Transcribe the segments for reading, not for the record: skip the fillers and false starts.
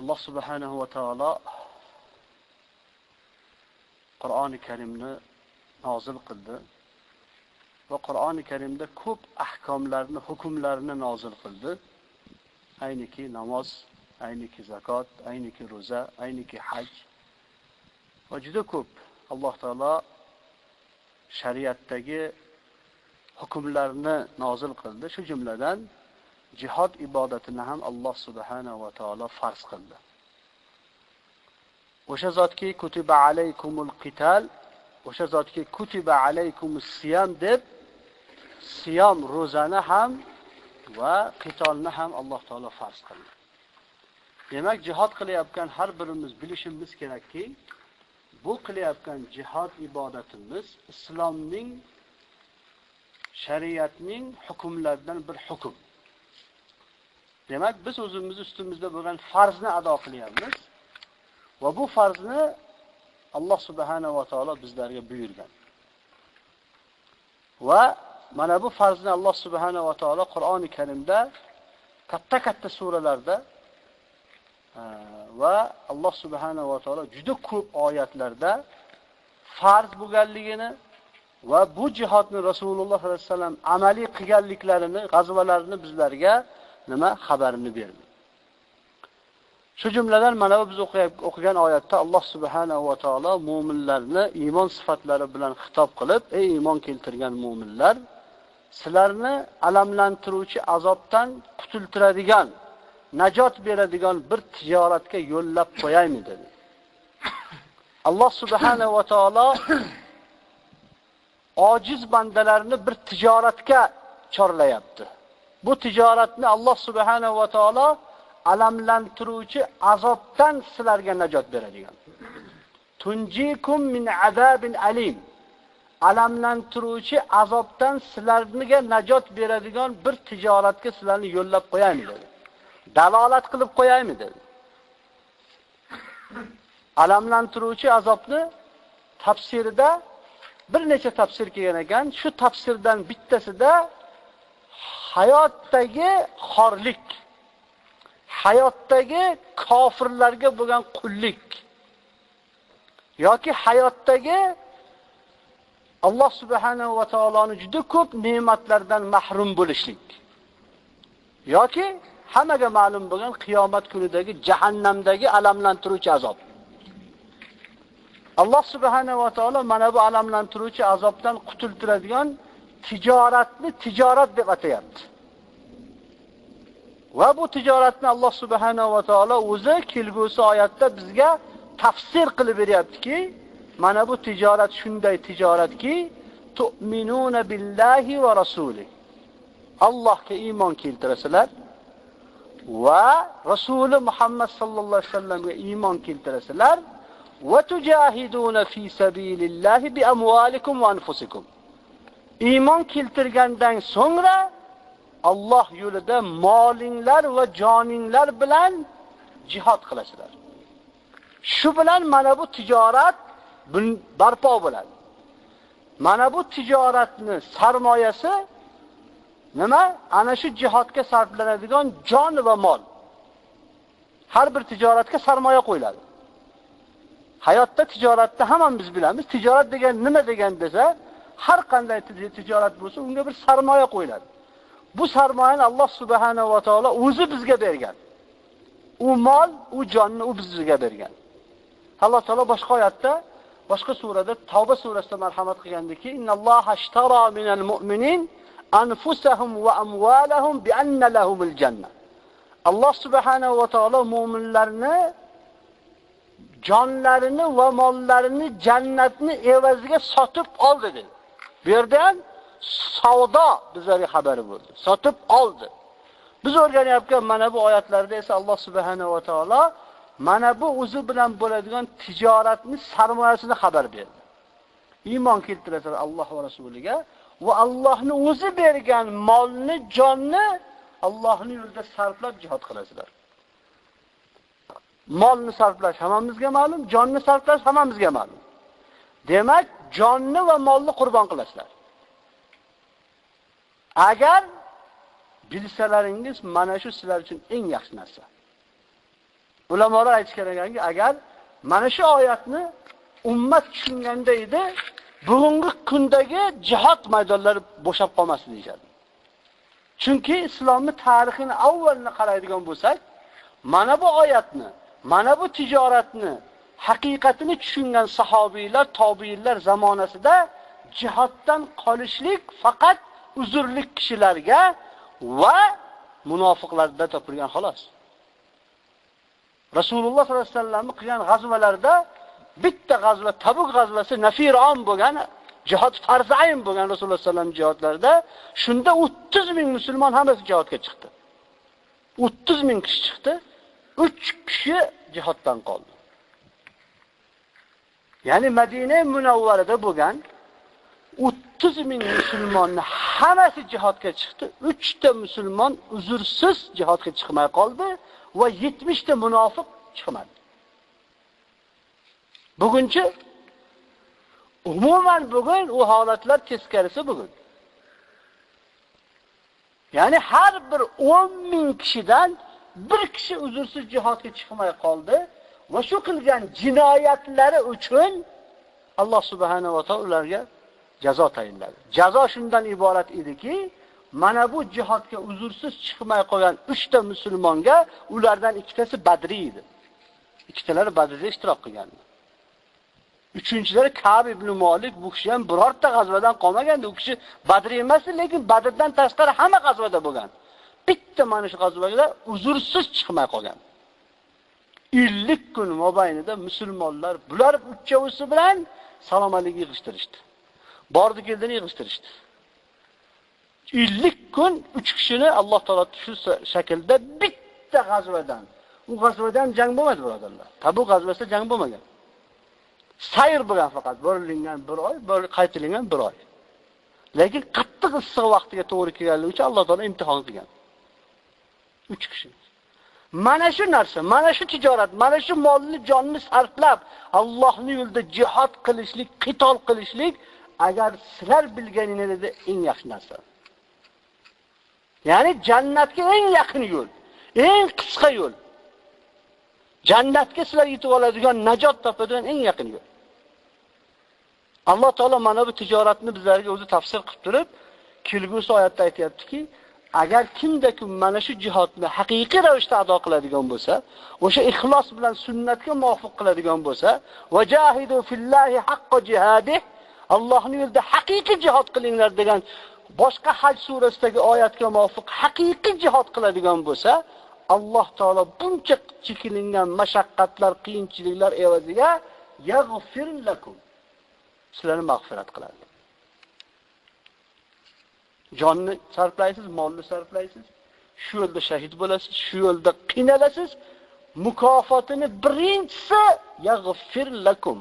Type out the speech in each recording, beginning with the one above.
Alloh subhanahu va taolo Qur'oni Karimni nozil qildi va Qur'oni Karimda ko'p ahkomlarni, hukmlarni nozil qildi. Ayniki namoz, ayniki zakot, ayniki roza, ayniki haj va juda ko'p Alloh taolo shariatdagi hukmlarni nozil qildi. Shu jumladan jihad ibodatini ham Alloh subhanahu va taolo farz qildi. O'sha zotki kutiba alaykumul qital, o'sha zotki kutiba alaykumus siyam deb siyam ro'zani ham va qitolni ham Alloh taolo farz qildi. Demak, jihad qilayotgan har birimiz bilishimiz kerakki, bu qilayotgan jihad ibodatimiz islomning shariatning hukmlaridan bir hukm. Demak, biz o'zimiz ustimizda bo'lgan farzni ado qilyapmiz va bu farzni Alloh subhanahu va taolo bizlarga buyurgan. Va mana bu farzni Alloh subhanahu va taolo Qur'oni Karimda katta suralarda va Alloh subhanahu va taolo juda ko'p oyatlarda farz bo'lganligini va bu jihodni Rasululloh sollallohu alayhi vasallam amaliy qilganliklarini, g'azvalarini bizlarga xabarini berdi. Shu jumladan mana biz o'qigan oyatda Alloh subhanahu va taolo mu'minlarni iymon sifatlari bilan xitob qilib, ey iymon keltirgan mu'minlar, sizlarni alamlantiruvchi azobdan qutultiradigan, najot beradigan bir tijoratga yo'llab qo'yaymi dedi. Alloh subhanahu va taolo ojiz bandalarni bir tijoratga chorlayapti. Bu tijoratni Alloh subhanahu va taolo alamlantiruvchi azobdan sizlarga najot beradigan. Tunjikum min azabin alim. Alamlantiruvchi azobdan sizlarga najot beradigan bir tijoratga sizlarni yo'llab qo'yaymi dedi. Dalolat qilib qo'yaymi dedi. Alamlantiruvchi azobni tafsirida bir necha tafsir kelgan ekan. Shu tafsirdan bittasida hayotdagi xorlik, hayotdagi kofirlarga bo'lgan qullik yoki hayotdagi Alloh subhanahu va taoloning juda ko'p ne'matlardan mahrum bo'lishlik yoki hammaga ma'lum bo'lgan qiyomat kunidagi jahannamdagi alamlantiruvchi azob. Alloh subhanahu va taolo mana bu alamlantiruvchi azobdan qutultiradigan tijoratni tijorat deb atayapti. Va bu tijoratni Alloh subhanahu va taolo o'zi kelgusi oyatda bizga tafsir qilib beryaptiki, mana bu tijorat shunday tijoratki, tu'minuna billahi va rasuli. Allohga iymon keltirasizlar va Rasuli Muhammad sallallohu alayhi vasallamga iymon keltirasizlar va tujahiduna fi sabilillahi bi amwalikum va anfusikum. Iymon keltirgandan so'ngra Alloh yo'lida molinglar va joninglar bilan jihad qilasizlar. Shu bilan mana bu tijorat barpo bo'ladi. Mana bu tijoratni sarmoyasi nima? Ana shu jihodga sarflanadigan jon va mol. Har bir tijoratga sarmoya qo'yiladi. Hayotda tijoratni hammamiz bilamiz. Tijorat degan nima degan desa, har qanday tijorat bo'lsa, unga bir sarmoya qo'yiladi. Bu sarmoyani Alloh subhanahu va taolo o'zi bizga bergan. U mol, u jonni u bizga bergan. Alloh taolo boshqa oyatda, boshqa surada, Tavba surasida marhamat qilgandiki, innalloha ashtara minal mu'minin anfusahum va amwalahum bi anna lahumul janna. Alloh subhanahu va taolo mu'minlarni jonlarini va mollarini jannatni evaziga sotib oldi dedi. Bu yerda ham savdo bizlarga xabari bo'ldi. Sotib oldi. Biz o'rganyapgan mana bu oyatlarda esa Alloh subhanahu va taolo mana bu o'zi bilan bo'ladigan tijoratni sarmoyasini xabar berdi. Iymon keltirasizlar Alloh va rasuliga va Allohning o'zi bergan molni, jonni Allohning yo'lida sarflab jihad qilasizlar. Molni sarflash hammamizga ma'lum, jonni sarflash hammamizga ma'lum. Demak, jonni va molni qurbon qilasizlar. Agar bilsalaringiz mana shu sizlar uchun eng yaxshi narsa. Ulamolar aytishgan ekanki, agar mana shu oyatni ummat tushunganda edi, bugungi kundagi jihad maydonlari bo'shab qolmasdi deyshadi. Chunki islomning tarixini avvalini qaraydigan bo'lsak, mana bu oyatni, mana bu tijoratni, haqiqatini tushungan sahobiylar, tobiinlar zamonasida jihaddan qolishlik faqat uzrli kishilarga va munofiqlarda topilgan xolos. Rasululloh sollallohu alayhi vasallamning qilgan g'azvalarida bitta g'azva, Tabuk g'azvasi nafiron bo'lgan, jihad farz ayn bo'lgan Rasululloh sollallohu alayhi vasallam jihodlarida, shunda 30 ming musulmon hammasi jihodga chiqdi. 30 ming kishi chiqdi, 3 kishi jihoddan qoldi. Ya'ni Madina Munavvarada bo'lgan 30 ming musulmonni hammasi jihodga chiqdi. 3 ta musulmon uzrsiz jihodga chiqmay qoldi va 70 ta munofiq chiqmadi. Bugunchi umuman bugun u holatlar teskarisi bugun. Ya'ni har bir 10 ming kishidan bir kishi uzrsiz jihodga chiqmay qoldi va shu qilgan jinoyatlari uchun Alloh subhanahu va taolo ularga jazo tayinladi. Jazo shundan iborat ediki, mana bu jihodga uzrsiz chiqmay qolgan 3 ta musulmonga ulardan ikkitasi Badri edi. Ikkitalari Badrda ishtirok qilgandi. Uchinchilari Ka'b ibn Malik, bu kishi ham birorta g'azvadan qolmagandi. U kishi Badr emas, lekin Badrdan tashqari hamma g'azvada bo'lgan. Bitta mana shu g'azvaga uzrsiz chiqmay qolgan. 50 kun mobaynida musulmonlar bular uchovisi bilan salom alaykum yig'ishtirishdi. Bordi keldini yig'ishtirishdi. 50 kun 3 kishini Alloh taolo shu shaklda bitta g'azvadan, u g'azvadan jang bo'lmadi birodarlar. Tabuk g'azvasida jang bo'lmagan. Sayr bo'lgan faqat, borilgan 1 oy, qaytilingan 1 oy. Lekin qattiq issiq vaqtiga to'g'ri kelganligi uchun Alloh taolo imtihon qilgan. 3 kishi. Mana shu narsa, mana shu tijorat, mana shu molni, jonni sarflab Allohning yo'lida jihad qilishlik, qitol qilishlik agar sizlar bilganingizda eng yaxshi narsa. Ya'ni jannatga eng yaqin yo'l, eng qisqa yo'l. Jannatga sizlar yetib oladigan, najot topadigan eng yaqin yo'l. Alloh taolo mana bu tijoratni bizlarga o'zi tafsir qilib turib, kelgusi oyatda aytayaptiki, agar kimda-kim mana shu jihodni haqiqiy ravishda ado qiladigan bo'lsa, o'sha ixlos bilan sunnatga muvofiq qiladigan bo'lsa, vajahidu fillahi haqqo jihadih, Allohning yo'lida haqiqiy jihod qilinglar degan boshqa Haj surasidagi oyatga muvofiq haqiqiy jihod qiladigan bo'lsa, Alloh taolo buncha chekilingan mashaqqatlar, qiyinchiliklar evaziga yaghfir lakum, sizlarni mag'firat qiladi. Jonni sarflaysiz, molni sarflaysiz, shu yo'lda shahid bo'lasiz, shu yo'lda qiynalasiz, mukofotini birinchisi yaghfir lakum,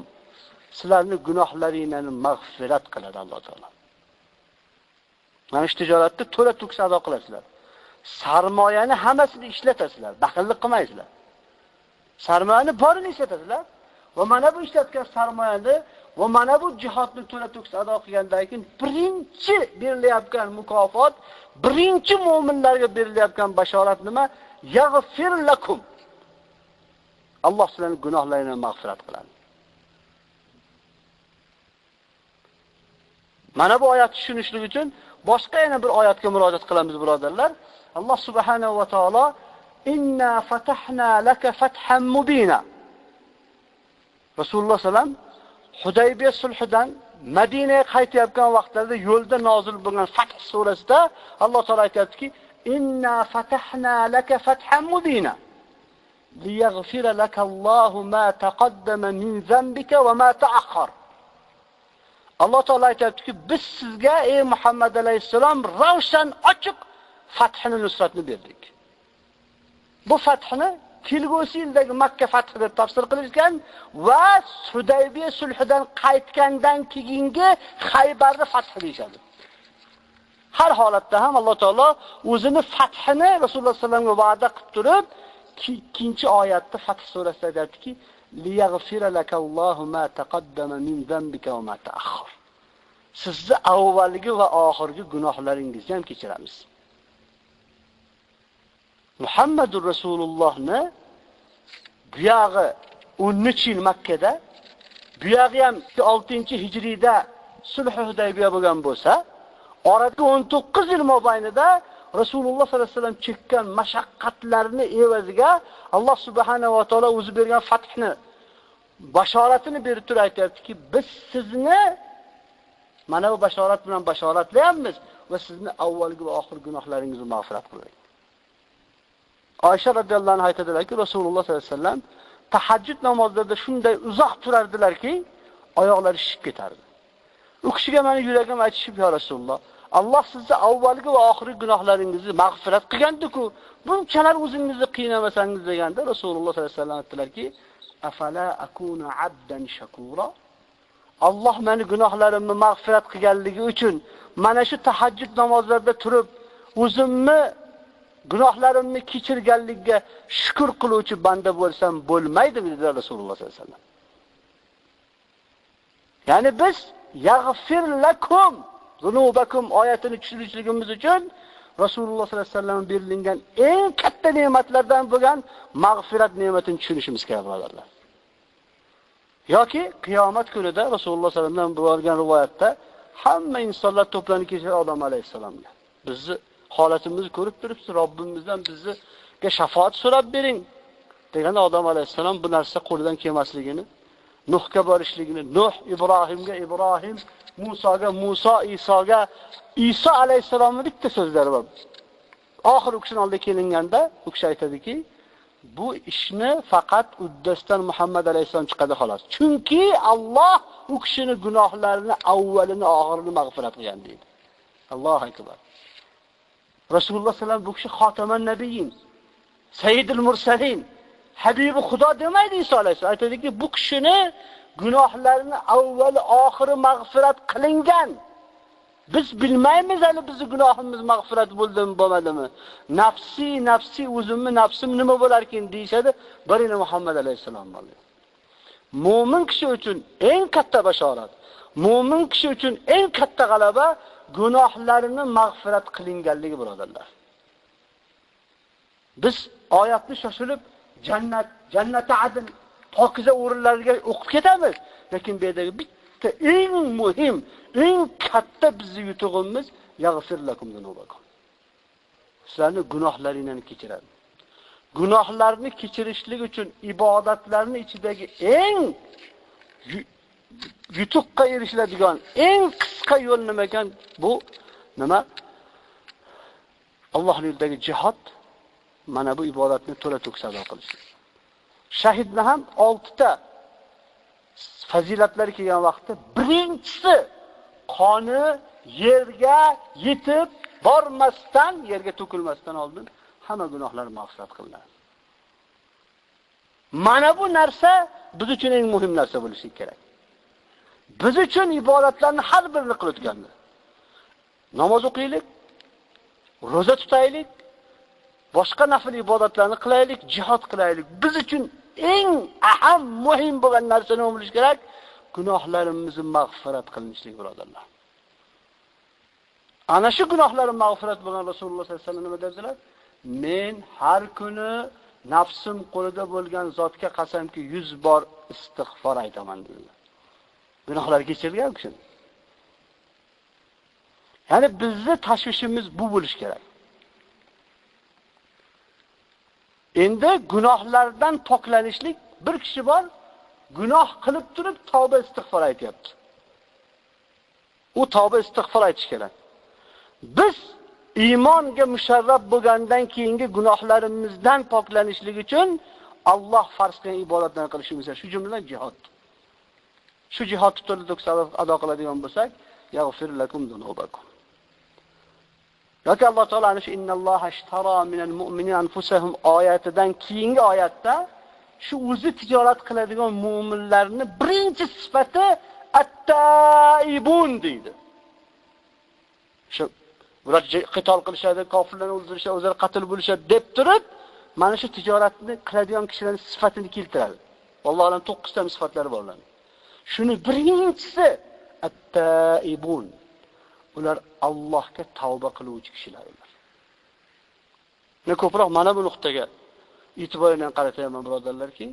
sizlarni gunohlaringizni mag'firat qiladi Alloh taolo. Mana shu tijoratda to'la to'kis ado qilasizlar. Sarmoyani hammasini ishlatasizlar, baxillik qilmaysizlar. Sarmoyani borini ishlatasizlar va mana bu ishlatgan sarmoyani va mana bu jihodni to'la to'kis ado qilgandan keyin birinchi berilayotgan mukofot, birinchi mu'minlarga berilayotgan bashorat nima? Yaghfir lakum. Alloh sizlarning gunohlaringizni mag'firat qiladi. Mana bu oyatni tushunishlik uchun boshqa yana bir oyatga murojaat qilamiz birodarlar. Alloh subhanahu va taolo inna fatahna laka fathan mubina. Rasululloh sallam Hudaybiya sulhidan Madinaga qaytayotgan vaqtlarda yo'lda nozil bo'lgan Fath surasida Alloh taolo aytayaptiki, inna fatahna laka fathan mubina liyaghfira lakallohu ma taqaddama min zambika va ma ta'akhkhar. Alloh taolo aytayaptiki, biz sizga ey Muhammad alayhisalom ravshan ochiq fathni nusratni berdik. Bu fathni kelgusi yildagi Makka fathi deb tafsir qilishgan va Hudaybiya sulhidan qaytgandan keyingi Xaybarni fathi deyshadi. Har holatda ham Alloh taolo o'zini fathini Rasululloh sollallohu alayhi vasallamga va'da qilib turib, ikkinchi oyatda Fath surasida aytadiki, liyaghfira lakallohu ma taqaddama min zambika va ma ta'akhkhar. Sizni avvalgi va oxirgi gunohlaringizni ham kechiramiz. Muhammadur Rasulullohni buyog'i 13-yil Makkada, buyog'i ham 6-hijriyda Sulh Hudaybiya bo'lgan bo'lsa, orada 19 yil mobaynida Rasululloh sollallohu alayhi vasallam chekkan mashaqqatlarni evaziga Alloh subhanahu va taolo o'zi bergan fathni bashoratini berib turib aytayaptiki, biz sizni mana bu bashorat bilan bashoratlayapmiz va sizni avvalgi va oxirgi gunohlaringizni mag'firat qildik. Oysha radhiyallohu anha aytadilarki, Rasululloh sollallohu alayhi vasallam tahajjud namozlarida shunday uzoq turardilarki, oyoqlari shishib ketardi. U kishiga meni yuragim aytishib, "Ya Rasululloh, Alloh sizni avvalgi va oxirgi gunohlaringizni mag'firat qilgandiku, bunchalar o'zingizni qiynamasangiz" deganda Rasululloh sollallohu alayhi vasallam aytdilarki, "Afala akuna abdan shakura?" Alloh meni gunohlarimni mag'firat qilganligi uchun mana shu tahajjud namozlarida turib, o'zimni gunohlarimni kechirganligiga shukr qiluvchi banda bo'lsam bo'lmaydimi, dedi Rasululloh sollallohu alayhi vasallam. Ya'ni biz yaghfir lakum zunubakum oyatini tushunishligimiz uchun Rasululloh sollallohu alayhi vasallam berilgan eng katta ne'matlardan bo'lgan mag'firat ne'matini tushunishimiz kerak, birodarlar. Yoki qiyomat kunida Rasululloh sollallohu alayhi vasallam bo'lgan rivoyatda hamma insonlar to'planib kelsa Odam alayhisalomga. Bizni holatimizni ko'rib turibsiz, Robbimizdan bizga shafaat so'rab bering deganda Odam alayhisalom bu narsa qo'lidan kelmasligini, Nuhga borishligini, Nuh Ibrohimga Ibrohim, Musoga Muso, Isoga Iso alayhisalomning bitta so'zlari bor. Oxir u kishining oldiga kelinganda u kishi aytadiki, bu ishni faqat uddasidan Muhammad alayhisalom chiqadi xolos. Chunki Alloh u kishining gunohlarini avvalini oxirini mag'firat qilgan deydi. Allohu akbar. Rasululloh sallam bu kishi xotaman nabiyin, sayyidul mursalin, habibi Xudo demaydi Iso alayhisalom. Aytadiki, bu kishini gunohlarini avvali oxiri mag'firat qilingan. Biz bilmaymiz hali bizni gunohimiz mag'firat bo'ldimi, bo'lmadimi? Nafsi o'zimni nafsim nima bo'lar ekan deyshadi, birina Muhammad alayhisalom bo'ldi. Mo'min kishi uchun eng katta bashorat, mo'min kishi uchun eng katta g'alaba gunohlarini mag'firat qilinganligi, birodarlar. Biz oyatni shoshilib jannat adn pokiza o'rinlarga o'qib ketamiz, lekin bu yerdagi bitta eng muhim, eng katta bizning yutug'imiz yaghfir lakum zunubakum. Sizlarning gunohlaringizni kechiradi. Gunohlarni kechirishlik uchun ibodatlarning ichidagi eng yutuqqa erishiladigan eng qisqa yo'l nima ekan? Bu nima? Alloh yo'lidagi jihad. Mana bu ibodatni to'la-to'kis ado qilish. Shahidni ham 6 ta fazilatlari kelgan vaqtda birinchisi qoni yerga yetib bormasdan, yerga to'kilmasdan oldin hamma gunohlar mag'firat qilinadi. Mana bu narsa biz uchun eng muhim narsa bo'lishi kerak. Biz uchun ibodatlarni har birini qilib o'tgandir. Namoz o'qiylik, roza tutaylik, boshqa nafil ibodatlarni qilaylik, jihad qilaylik. Biz uchun eng aham, muhim bo'lgan narsa nima bo'lishi kerak? Gunohlarimizni mag'firat qilinishlik, birodarlar. Ana shu gunohlarni mag'firat bo'lgan Rasululloh sollallohu alayhi vasallam nima dedilar? Men har kuni nafsim qo'lida bo'lgan zotga qasamki 100 bor istig'for aytaman dedilar. Gunohlar kechirilgan kishi. Ya'ni bizni tashvishimiz bu bo'lish kerak. Endi gunohlardan poklanishlik, bir kishi bor, gunoh qilib turib tavba istig'for aytayapti. U tavba istig'for aytish kerak. Biz iymonga musharraf bo'lgandan keyingi gunohlarimizdan poklanishlik uchun Alloh farz qilgan ibodatlarni qilishimiz kerak. Shu jumladan jihad. Shu jihodni to'la-to'kis ado qiladigan bo'lsak, yaghfir lakum zunubakum. Yoki Alloh taolo ana shu innalloha ashtara minal mu'minina anfusahum oyatidan keyingi oyatda shu o'zi tijorat qiladigan mu'minlarning birinchi sifati at-taibun deydi. Shu ular qitol qilishadi, kofirlarni o'ldirishadi, o'zlari qatl bo'lishadi deb turib, mana shu tijoratni qiladigan kishilarning sifatini keltiradi. Allohning 9 ta sifatlari bor ularning. Shuni birinchisi at-taibun. Ular Allohga tavba qiluvchi kishilar ular. Ne ko'proq mana bu nuqtaga e'tibor bilan qarataman birodarlarki,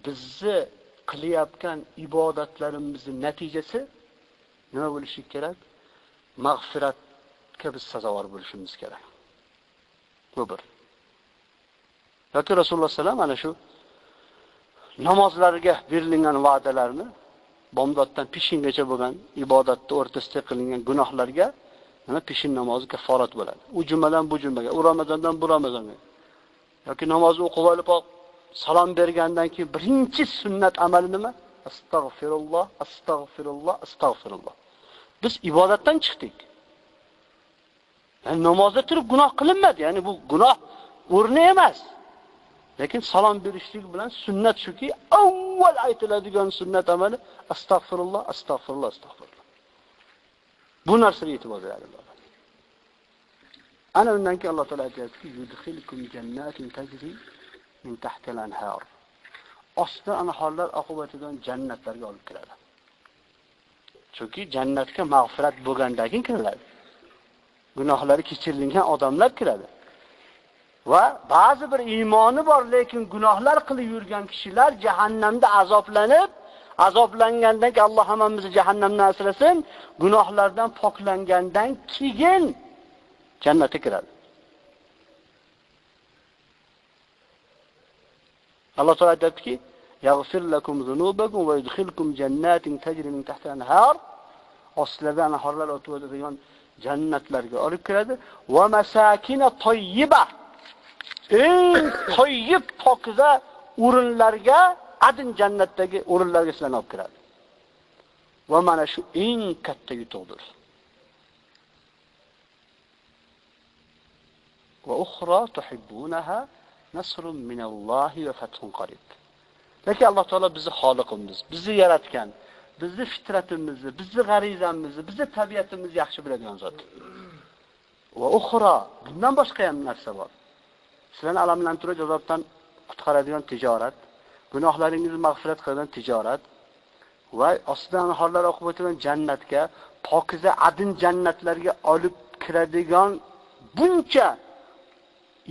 bizni qilayotgan ibodatlarimizning natijasi nima bo'lishi kerak? Mag'firatga biz sazovor bo'lishimiz kerak. Bu bir. Yoki Rasululloh sallam ana shu namozlarga berilgan va'dalarni bomdoddan pishingacha bo'lgan ibodatda o'rtasida qilingan gunohlarga nima pishin namozi kaforat bo'ladi. U jumadan bu jumaga, u Ramazondan bu Ramazonga. Yoki namozni o'qib olib salom bergandan keyin birinchi sunnat amali nima? Astagfirulloh, astagfirulloh, astagfirulloh. Biz ibodatdan chiqdik. Yani namozda turib gunoh qilinmadi. Ya'ni bu gunoh o'rni emas. Lekin salom berishlik bilan sunnat shuki, avval aytiladigan sunnat amali astagfirulloh, astagfirulloh, astagfirulloh. Bu narsaga e'tibor beradilar. Ana undan keyin Alloh taolo aytayapti, yudkhilkum jannatin tajri min tahtil anhar. Ostda anharlar oqibatidan jannatlarga olib kiradi. Chunki jannatga mag'firat bo'lgandan keyin kiriladi. Gunohlari kechirilgan odamlar kiradi. Va ba'zi bir iymoni bor, lekin gunohlar qilib yurgan kishilar jahannamda azoblangandan keyin Alloh hammamizni jahannamdan asrasin, gunohlardan poklangandan keyin jannatga kiradi. Alloh taolo aytadiki, "Yaghfir lakum zunubakum va yudkhilkum jannatin tajri min tahtiha al-anhar." Ostlardan anharlar o'tib o'tadigan jannatlarga olib kiradi. Va masakina tayyiba. Eng toyyib pokiza o'rinlarga, adin jannatdagi o'rinlarga sizlarni olib kiradi. Va mana shu eng katta yutuqdir. Va ukhra tuhibbunaha nasrun minallohi va fathun qarib. Lekin Alloh taolo bizni xoliqimiz, bizni yaratgan, bizni fitratimizni, bizni g'arizamizni, bizni tabiatimizni yaxshi biladigan zot. Va ukhra, bundan boshqa ham narsa bor. Sizlarni alamlantiruvchi azobdan qutqaradigan tijorat, gunohlaringizni mag'firat qiladigan tijorat va ostidan anharlar oqib o'tadigan jannatga, pokiza adin jannatlarga olib kiradigan buncha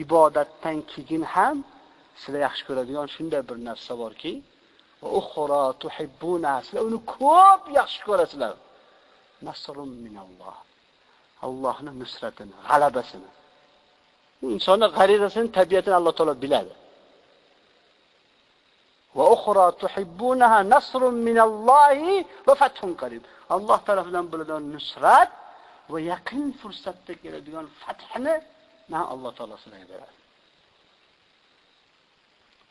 ibodatdan keyin ham sizlar yaxshi ko'radigan shunday bir narsa borki, va ukhra tuhibbuna, sizlar uni ko'p yaxshi ko'rasizlar. Nasrun minalloh. Allohning nusratini, g'alabasini. İnsanın g'arizasini, tabiatini Alloh taolo biladi. Va ukhra tuhibbunaha nasrun minallohi va fathun qarib. Alloh tomonidan bo'ladigan nusrat va yaqin fursatda keladigan fathni Alloh taolo sizlarga beradi.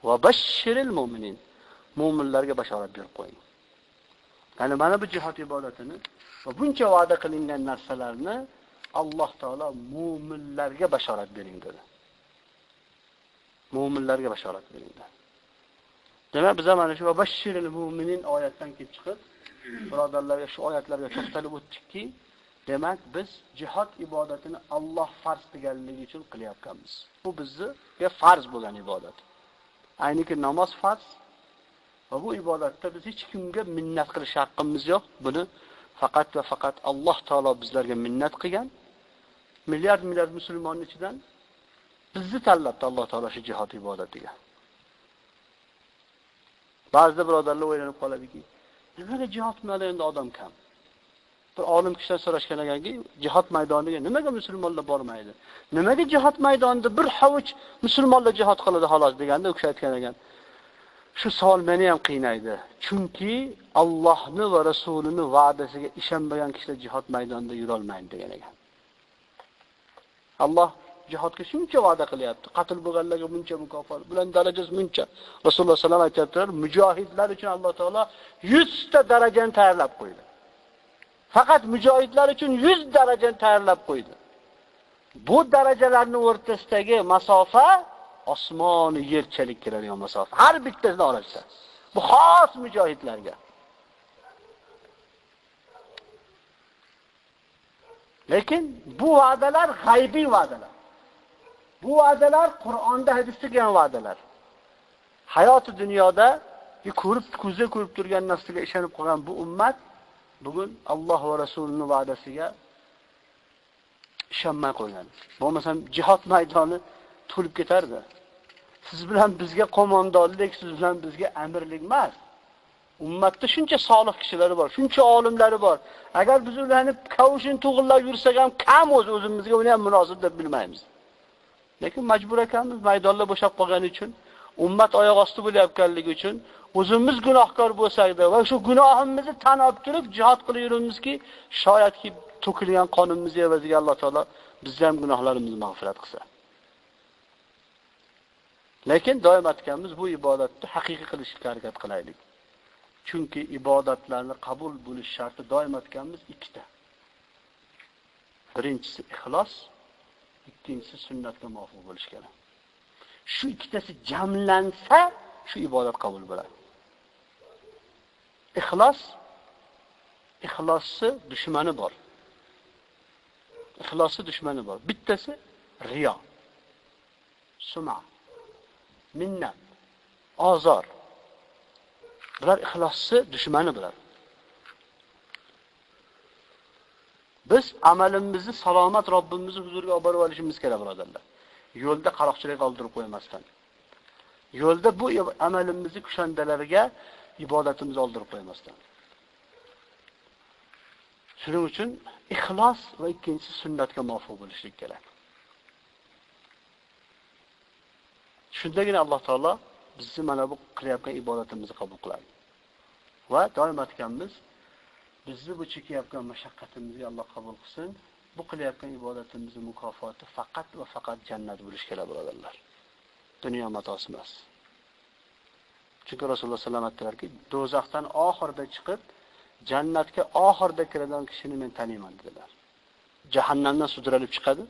Va bashshiril mu'minin. Mu'minlarga bashorat berib qo'ying. Ya'ni mana bu jihad ibodatini va buncha va'da qilingan narsalarni Alloh taolo mu'minlarga bashorat bering dedi. Mu'minlarga bashorat bering dedi. Demak, biz mana shu bashshiril mu'minin oyatdan kelib chiqib, birodarlarga shu oyatlarga to'xtalib o'tdikki, demak biz jihad ibodatini Alloh farz qilganligi uchun qilyapmiz. Bu bizga farz bo'lgan ibodat. Ayniki namoz farz va bu ibodatda biz hech kimga minnat qilish haqqimiz yo'q. Buni faqat va faqat Alloh taolo bizlarga minnat qilgan. Milliard musulmonning ichidan bizni tanlabdi Alloh taolo shu jihad ibodatiga. Ba'zi birodarlar o'ylanib qoladiki, nimaga jihad qilmaydi odam kam? Bir olim kishidan so'rashgan ekanki, jihad maydoniga nimaga musulmonlar bormaydi? Nimaga jihad maydonida bir havuch musulmonlar jihad qiladi xolos deganda u kishi aytgan ekan. Shu savol meni ham qiynaydi. Chunki Allohni va Rasulining va'dasiga ishonmagan kishilar jihad maydonida yura olmaydi degan ekan. Alloh jihodga shuncha va'da qilyapti. Qatl bo'lganlarga buncha mukofot, bular darajasi buncha. Rasululloh sallallohu alayhi vasallam aytibdilar, mujohidlar uchun Alloh taolo 100 ta darajani tayyorlab qo'ydi. Faqat mujohidlar uchun 100 darajani tayyorlab qo'ydi. Bu darajalarning o'rtasidagi masofa osmon yerchalik keladigan masofa. Har bittasini orasida. Bu xos mujohidlarga. Lekin bu va'dalar g'aybiy va'dalar. Bu va'dalar Qur'onda, hadisda kelgan va'dalar. Hayoti dunyoda ko'zga ko'rib turgan narsaga ishonib qolgan bu ummat bugun Alloh va Rasulining va'dasiga ishonmay qo'ygan. Bo'lmasam jihad maydoni to'lib ketardi. siz bilan bizga qo'mondonlik, siz bilan bizga amirlik emas. Ummatda shuncha solih kishilar bor, shuncha olimlari bor. Agar biz ularni kavushin to'g'irlab yursak ham kam o'zimizga uni ham munosib deb bilmaymiz. Lekin majbur ekanmiz maydonlar bo'shab qolgani uchun, ummat oyoq osti bo'layotganligi uchun, o'zimiz gunohkor bo'lsak-da va shu gunohimizni tan olib turib jihad qilib yuramizki, shoyatki to'kilgan qonimiz evaziga Alloh taolo bizning ham gunohlarimizni mag'firat qilsa. Lekin doim aytganmiz, bu ibodatni haqiqiy qilishga harakat qilaylik. Chunki ibodatlarni qabul bo'lish sharti doim aytganmiz ikkita. Birinchisi ixlos, ikkinchisi sunnatga muvofiq bo'lish kerak. Shu ikkitasi jamlansa, shu ibodat qabul bo'ladi. Ixlosni dushmani bor. Ixlosni dushmani bor. Bittasi riyo, sum'a, minnat, ozor. Bular ixlosni dushmani bular. Biz amalimizni salomat Robbimizni huzuriga olib borib olishimiz kerak, birodarlar. Yo'lda qaroqchilik qoldirib qo'ymasdan. Yo'lda bu amalimizni kushandalariga ibodatimizni oldirib qo'ymasdan. Shuning uchun ixlos va ikkinchisi sunnatga muvofiq bo'lishlik kerak. Shundagina Alloh taolo bizni mana bu qilayotgan ibodatimizni qabul qiladi. Va doim aytganmiz, bizni bu chekayotgan mashaqqatimizga Alloh qabul qilsin. Bu qilayotgan ibodatimizning mukofoti faqat va faqat jannat bo'lishi kerak, birodarlar. Dunyo matosi emas. Chunki Rasululloh sallallohu alayhi vasallam aytdilarki, do'zaxdan oxirida chiqib, jannatga oxirida kiradigan kishini men taniyman dedilar. Jahannamdan sudralib chiqadi,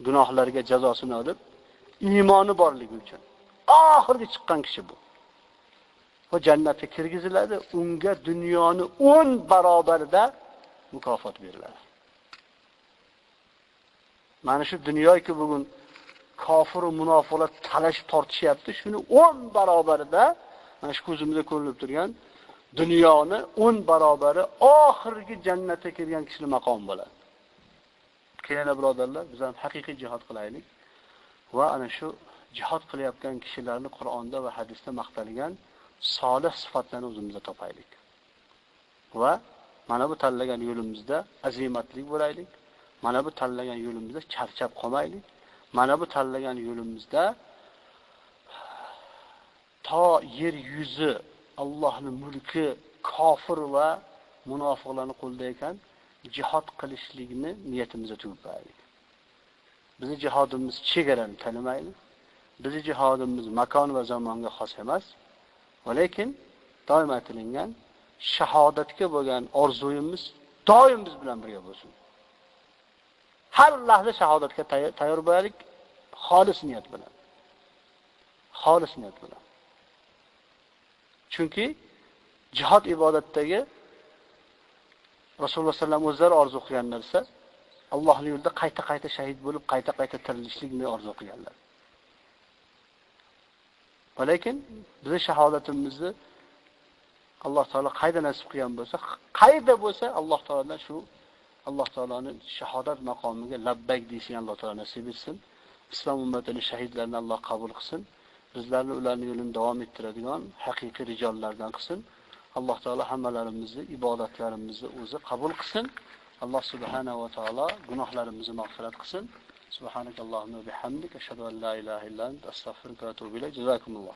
gunohlariga jazosini olib, iymoni borligi uchun. Oxirgi chiqqan kishi bu. O jannatga kirgiziladi, unga dunyoni 10 barobarida mukofot beriladi. Mana shu dunyoki bugun kofir va munofiqlar talash tortishyapti, shuni 10 barobarida, mana shu ko'zimizda ko'rinib turgan dunyoni 10 barobari oxirgi jannatga kirgan kishining maqomi bo'ladi. Keyin birodarlar, biz ham haqiqiy jihad qilaylik va ana shu jihad qilayotgan kishilarni Qur'onda va hadisda maqtalgan solih sifatlarni o'zimizda topaylik. Va mana bu tanlagan yo'limizda azimatli bo'laylik. Mana bu tanlagan yo'limizda charchab qolmaylik. Mana bu tanlagan yo'limizda to yer yuzi, Allohning mulki kofir va munofiqlarning qo'lida ekan, jihad qilishlikni niyatimizga tugib qo'yaylik. Bizning jihodimiz chegarani tanimaydi. Bizning jihodimiz makon va zamonga xos emas. Lekin doim aytilgan shahodatga bo'lgan orzuyimiz doim biz bilan birga bo'lsin. Har lahza shahodatga tayyor bo'laylik, xolis niyat bilan. Xolis niyat bilan. Chunki jihad ibodatdagi Rasululloh sallam o'zlari orzu qilgan narsa Allohning yo'lida qayta-qayta shahid bo'lib, qayta-qayta tirilishlikni orzu qilganlar. Lekin bizning shahodatimizni Alloh taolo qayda nasib qilgan bo'lsa, qayda bo'lsa Alloh taolodan shu Alloh taoloning shahodat maqomiga labbayk deyishni Alloh taolo nasib etsin. Islom ummatining shahidlarini Alloh qabul qilsin. Bizlarni ularning yo'lini davom ettiradigan haqiqiy rijollardan qilsin. Alloh taolo hammalarimizni ibodatlarimizni o'zi qabul qilsin. Alloh subhanahu va taolo gunohlarimizni mag'firat qilsin. Subhanakallohumma bihamdik ashhadu an la ilaha illa anta astaghfiruka va atubu ilayk. Jazakumulloh.